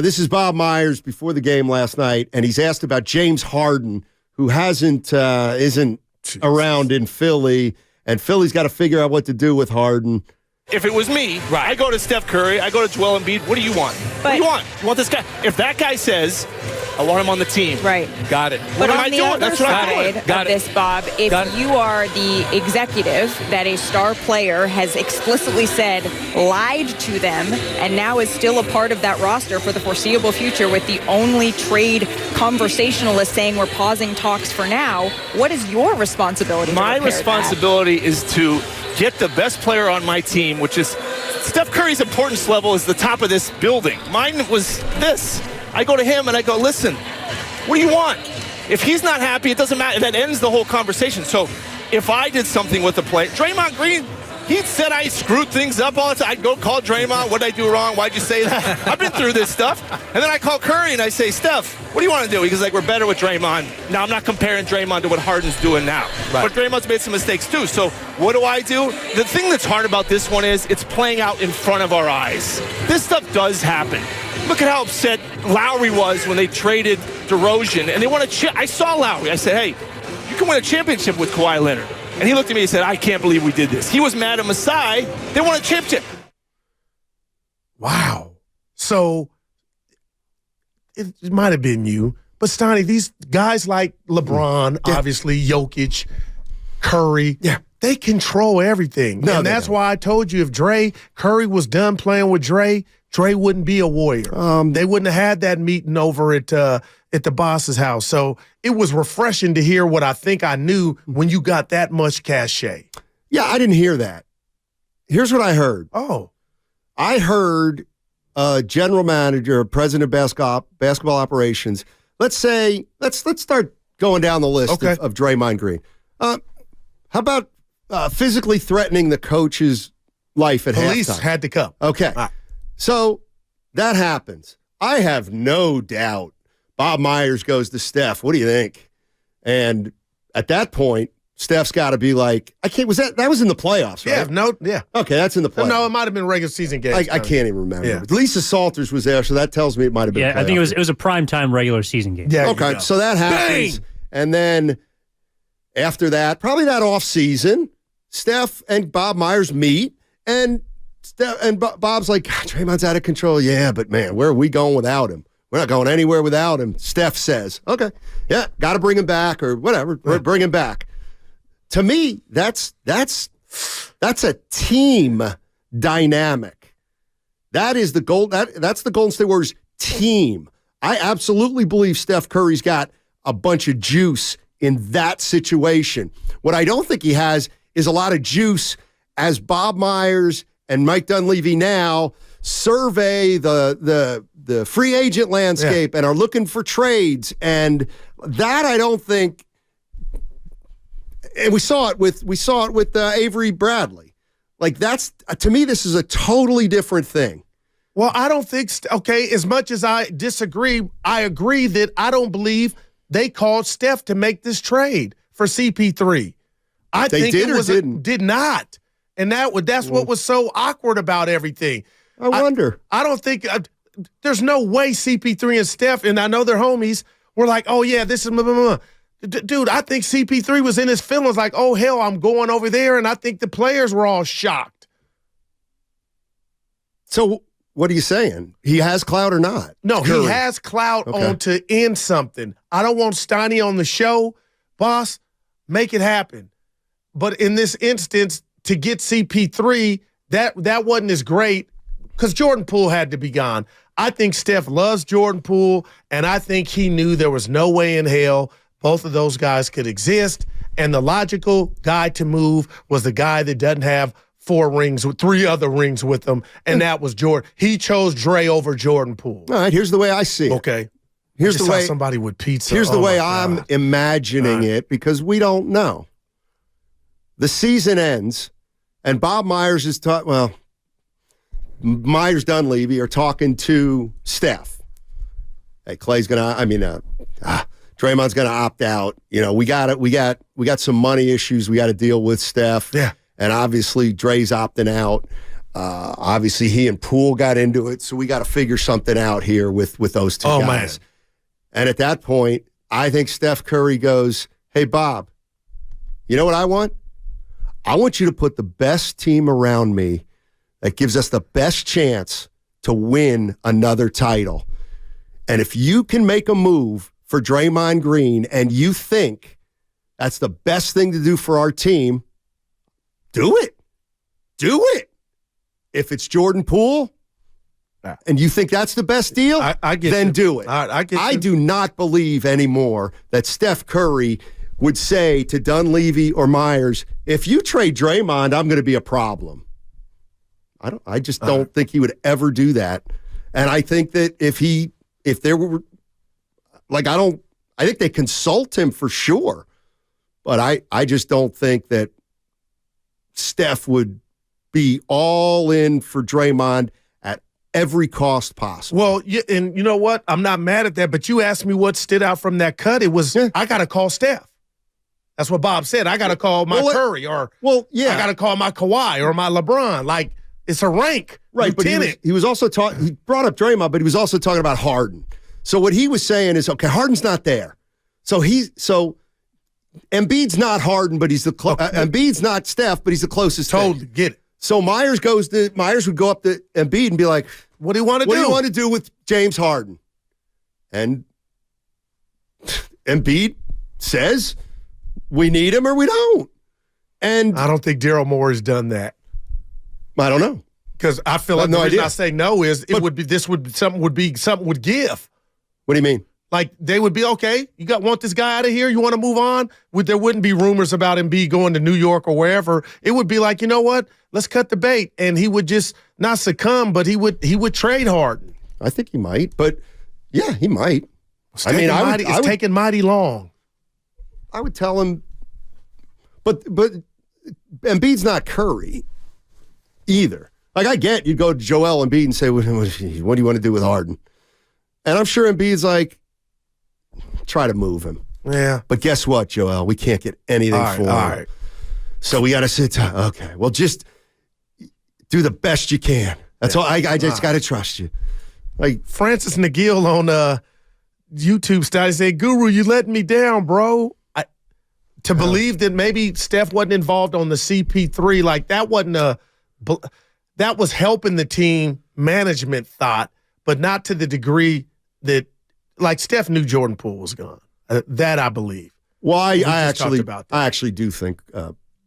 This is Bob Myers before the game last night, and he's asked about James Harden, who isn't around in Philly, and Philly's got to figure out what to do with Harden. If it was me, I go to Steph Curry, I go to Joel Embiid. What do you want? What do you want? You want this guy? If that guy says, I want him on the team. Right. Got it. But What am on I the doing? other That's what I'm side doing. of this, Bob, if you are the executive that a star player has explicitly said lied to them and now is still a part of that roster for the foreseeable future with the only trade conversationalist saying we're pausing talks for now, what is your responsibility? My responsibility is to get the best player on my team, which is Steph Curry's importance level is the top of this building. Mine was this. I go to him and I go, listen, what do you want? If he's not happy, it doesn't matter. That ends the whole conversation. So if I did something with the play, Draymond Green, he said I screwed things up all the time. I'd go call Draymond. What did I do wrong? Why'd you say that? I've been through this stuff. And then I call Curry and I say, Steph, what do you want to do? He goes, like, we're better with Draymond. Now, I'm not comparing Draymond to what Harden's doing now. Right. But Draymond's made some mistakes too. So what do? The thing that's hard about this one is it's playing out in front of our eyes. This stuff does happen. Look at how upset Lowry was when they traded DeRozan. And they want to I saw Lowry. I said, hey, you can win a championship with Kawhi Leonard. And he looked at me and said, I can't believe we did this. He was mad at Masai. They won a championship. Wow. So it might have been you. But, Steiny, these guys like LeBron, obviously, Jokic, Curry, they control everything. No, and that's why I told you if Curry was done playing with Dre wouldn't be a Warrior. They wouldn't have had that meeting over at the boss's house. So it was refreshing to hear what I think I knew when you got that much cachet. Yeah, I didn't hear that. Here's what I heard. Oh. I heard general manager, president of basketball operations. Let's start going down the list of Draymond Green. How about physically threatening the coach's life at halftime? Police had to come. Okay. So that happens. I have no doubt Bob Myers goes to Steph. What do you think? And at that point, Steph's got to be like, I can't. That was in the playoffs, right? Yeah. Okay, that's in the playoffs. No, it might have been regular season games. I can't even remember. Yeah. Lisa Salters was there, so that tells me it might have been. Yeah, I think it was a primetime regular season game. Yeah. Okay, so that happens, and then after that, probably that off season, Steph and Bob Myers meet, and Bob's like, Draymond's out of control. Yeah, but man, where are we going without him? We're not going anywhere without him. Steph says, okay, yeah, got to bring him back or whatever. Bring him back. To me, that's a team dynamic. That is the goal. That's the Golden State Warriors team. I absolutely believe Steph Curry's got a bunch of juice in that situation. What I don't think he has is a lot of juice as Bob Myers and Mike Dunleavy now survey the free agent landscape and are looking for trades. And that I don't think, and we saw it with Avery Bradley. Like that's, to me, this is a totally different thing. Well, I don't think, as much as I disagree, I agree that I don't believe they called Steph to make this trade for CP3. I think did it was did not. And that's what was so awkward about everything. I wonder. I don't think there's no way CP3 and Steph, and I know they're homies, were like, oh, yeah, this is blah, blah, blah. Dude, I think CP3 was in his feelings like, oh, hell, I'm going over there, and I think the players were all shocked. So what are you saying? He has clout or not? No, Curry. He has clout on to end something. I don't want Steiny on the show. Boss, make it happen. But in this instance, to get CP3, that wasn't as great because Jordan Poole had to be gone. I think Steph loves Jordan Poole, and I think he knew there was no way in hell both of those guys could exist, and the logical guy to move was the guy that doesn't have 4 rings with 3 other rings with him, and that was Jordan. He chose Dre over Jordan Poole. All right, here's the way I see it. Okay. Here's the way somebody with pizza. Here's the way I'm imagining it because we don't know. The season ends, and Bob Myers is Myers Dunleavy are talking to Steph. Hey, Draymond's gonna opt out. You know, we got some money issues we got to deal with, Steph. Yeah. And obviously Dre's opting out. Obviously, he and Poole got into it, so we got to figure something out here with those two guys. Man. And at that point, I think Steph Curry goes, hey, Bob, you know what I want? I want you to put the best team around me that gives us the best chance to win another title. And if you can make a move for Draymond Green and you think that's the best thing to do for our team, do it. Do it. If it's Jordan Poole and you think that's the best deal, then do it. I do not believe anymore that Steph Curry would say to Dunleavy or Myers, if you trade Draymond, I'm going to be a problem. I just don't think he would ever do that. And I think that if there were, like, I think they consult him for sure. But I just don't think that Steph would be all in for Draymond at every cost possible. Well, and you know what? I'm not mad at that, but you asked me what stood out from that cut. It was, I got to call Steph. That's what Bob said. I got to call my Curry I got to call my Kawhi or my LeBron. Like, it's a rank. Right, lieutenant. but he was also talking, he brought up Draymond, but he was also talking about Harden. So what he was saying is, okay, Harden's not there. So Embiid's not Harden, but he's Embiid's not Steph, but he's the closest. Totally get it. So Myers would go up to Embiid and be like, "What do you want to do? What do you want to do with James Harden?" And Embiid says, "We need him or we don't." And I don't think Daryl Moore has done that. I don't know, because I feel like the reason I say no is something would give. What do you mean? Like, they would be, okay, want this guy out of here? You want to move on? There wouldn't be rumors about Embiid going to New York or wherever. It would be like, you know what? Let's cut the bait. And he would just not succumb, but he would trade Harden. I think he might, but yeah, he might. It's taking mighty long. I would tell him, but Embiid's not Curry either. Like, I get you'd go to Joel Embiid and say, what do you want to do with Harden? And I'm sure Embiid's like, try to move him. Yeah. But guess what, Joel? We can't get anything for him. All right. So we got to sit down. Okay. Well, just do the best you can. That's all. I just got to trust you. Like Francis McGill on YouTube started saying, Guru, you letting me down, bro. Believe that maybe Steph wasn't involved on the CP3, like that that was helping the team, management thought, but not to the degree that, like, Steph knew Jordan Poole was gone. That I believe. Well, I actually do think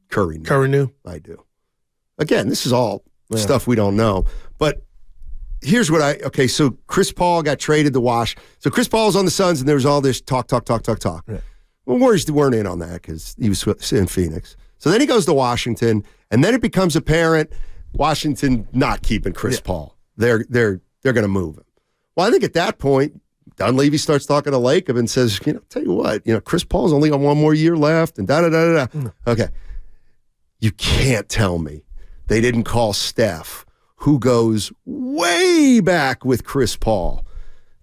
Curry knew. Curry knew? I do. Again, this is all stuff we don't know. But here's what so Chris Paul got traded to Wash. So Chris Paul was on the Suns, and there was all this talk. Yeah. Well, Warriors weren't in on that because he was in Phoenix. So then he goes to Washington, and then it becomes apparent Washington not keeping Chris Paul. They're going to move him. Well, I think at that point, Dunleavy starts talking to Lacob and says, tell you what, Chris Paul's only got one more year left and da-da-da-da-da. Okay. You can't tell me they didn't call Steph, who goes way back with Chris Paul.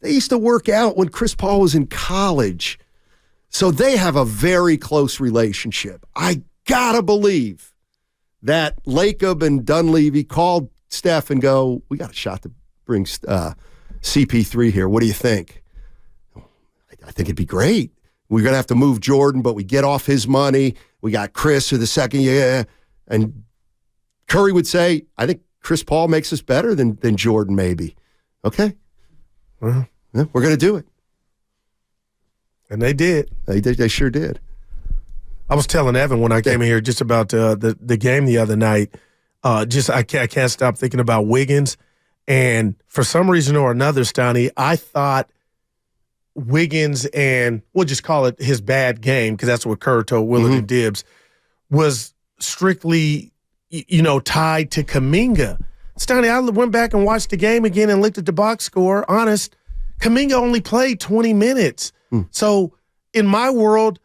They used to work out when Chris Paul was in college. So they have a very close relationship. I gotta believe that Lacob and Dunleavy called Steph and go, we got a shot to bring CP3 here. What do you think? I think it'd be great. We're going to have to move Jordan, but we get off his money. We got Chris for the second year. And Curry would say, I think Chris Paul makes us better than Jordan maybe. Okay. Well, yeah, we're going to do it. And they did. They sure did. I was telling Evan when I came in here just about the game the other night. I can't stop thinking about Wiggins. And for some reason or another, Steiny, I thought Wiggins and we'll just call it his bad game because that's what Kerr told Willard and Dibbs was strictly, tied to Kuminga. Steiny, I went back and watched the game again and looked at the box score. Honest, Kuminga only played 20 minutes. So in my world,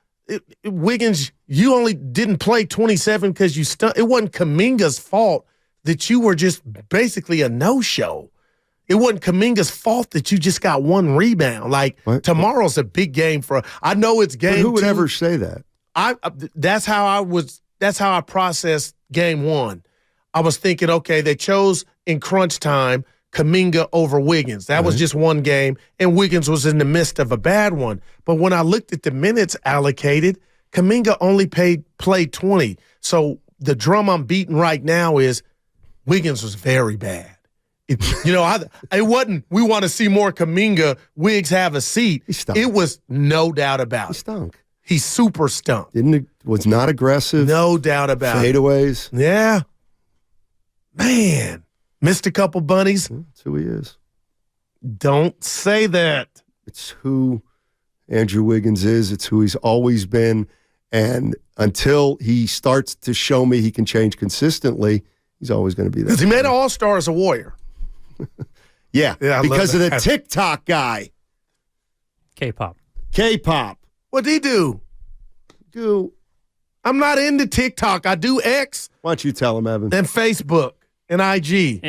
Wiggins, you only didn't play 27 because you it wasn't Kuminga's fault that you were just basically a no-show. It wasn't Kuminga's fault that you just got one rebound. Like, tomorrow's a big game I know it's game 2. Who would ever say that? That's how I processed game 1. I was thinking, okay, they chose in crunch time Kuminga over Wiggins. That was just one game, and Wiggins was in the midst of a bad one. But when I looked at the minutes allocated, Kuminga only played 20. So the drum I'm beating right now is Wiggins was very bad. It wasn't, we want to see more Kuminga, Wiggs have a seat. He stunk. It was no doubt about it. He stunk. He super stunk. Was not aggressive. No doubt about it. Fadeaways. Yeah. Man. Missed a couple bunnies. That's who he is. Don't say that. It's who Andrew Wiggins is. It's who he's always been. And until he starts to show me he can change consistently, he's always going to be that. Because he made an all-star as a Warrior. Yeah, because of the TikTok guy. K-pop. What'd he do? I'm not into TikTok. I do X. Why don't you tell him, Evan? And Facebook and IG.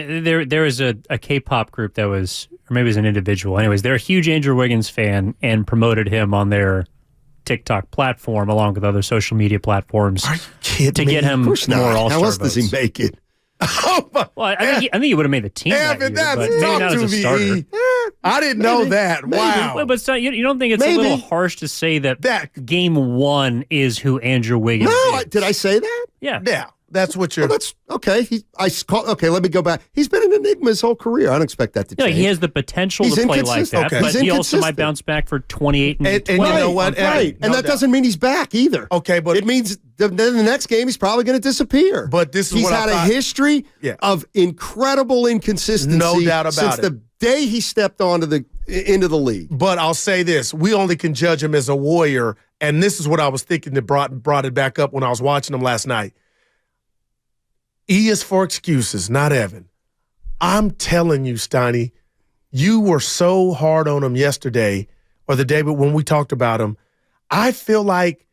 There was a K-pop group that was, or maybe it was an individual. Anyways, they're a huge Andrew Wiggins fan and promoted him on their TikTok platform along with other social media platforms. Are you kidding to get him Of course more not. All-Star How else does he votes. make it? Oh, my. Well, I think he would have made the team that year, but maybe not as a starter. I didn't know that. Wow. But so, you don't think it's a little harsh to say that game one is who Andrew Wiggins is? Did I say that? Yeah. Yeah, that's what you're. Well, that's okay. Okay, let me go back. He's been an enigma his whole career. I don't expect that to change. He has the potential He's to play like inconsistent. that, Okay. but He's he also might inconsistent. bounce back for 28 and 20. And you know what? Right. No And that doubt. doesn't mean he's back either. Okay, but it means then the next game he's probably going to disappear. But this is he's what I had thought. a history of incredible inconsistency. No doubt about since it. the day he stepped into the league. But I'll say this: we only can judge him as a Warrior, and this is what I was thinking that brought it back up when I was watching him last night. E is for excuses, not Evan. I'm telling you, Steiny, you were so hard on him yesterday or the day when we talked about him. I feel like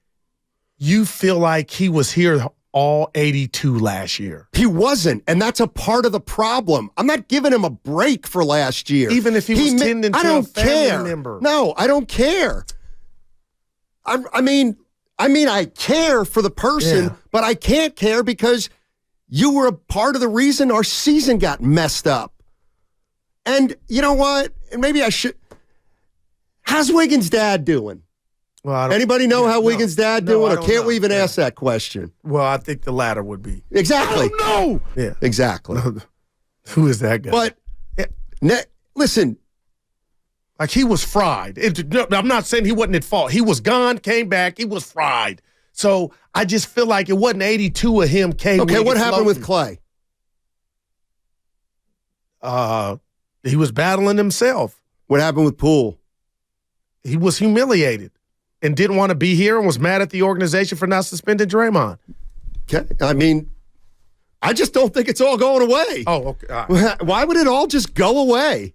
you feel like he was here all 82 last year. He wasn't, and that's a part of the problem. I'm not giving him a break for last year. Even if he was tending to a family member. No, I don't care. I mean, I care for the person, but I can't care because you were a part of the reason our season got messed up. And you know what? And maybe I should. How's Wiggins' dad doing? Well, anybody know how Wiggins' dad doing, or can't we even ask that question? Well, I think the latter would be. Exactly. No. Yeah. Exactly. Who is that guy? But listen. Like he was fried. I'm not saying he wasn't at fault. He was gone, came back, he was fried. So I just feel like it wasn't 82 of him. Okay, what happened with Clay? He was battling himself. What happened with Poole? He was humiliated and didn't want to be here and was mad at the organization for not suspending Draymond. Okay, I mean, I just don't think it's all going away. Oh, okay. All right. Why would it all just go away?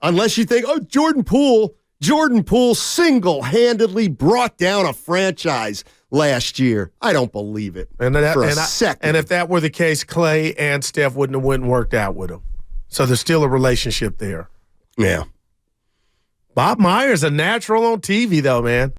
Unless you think, Jordan Poole single-handedly brought down a franchise last year. I don't believe it for a second. And if that were the case, Clay and Steph wouldn't have went and worked out with him. So there's still a relationship there. Yeah. Bob Myers, a natural on TV, though, man.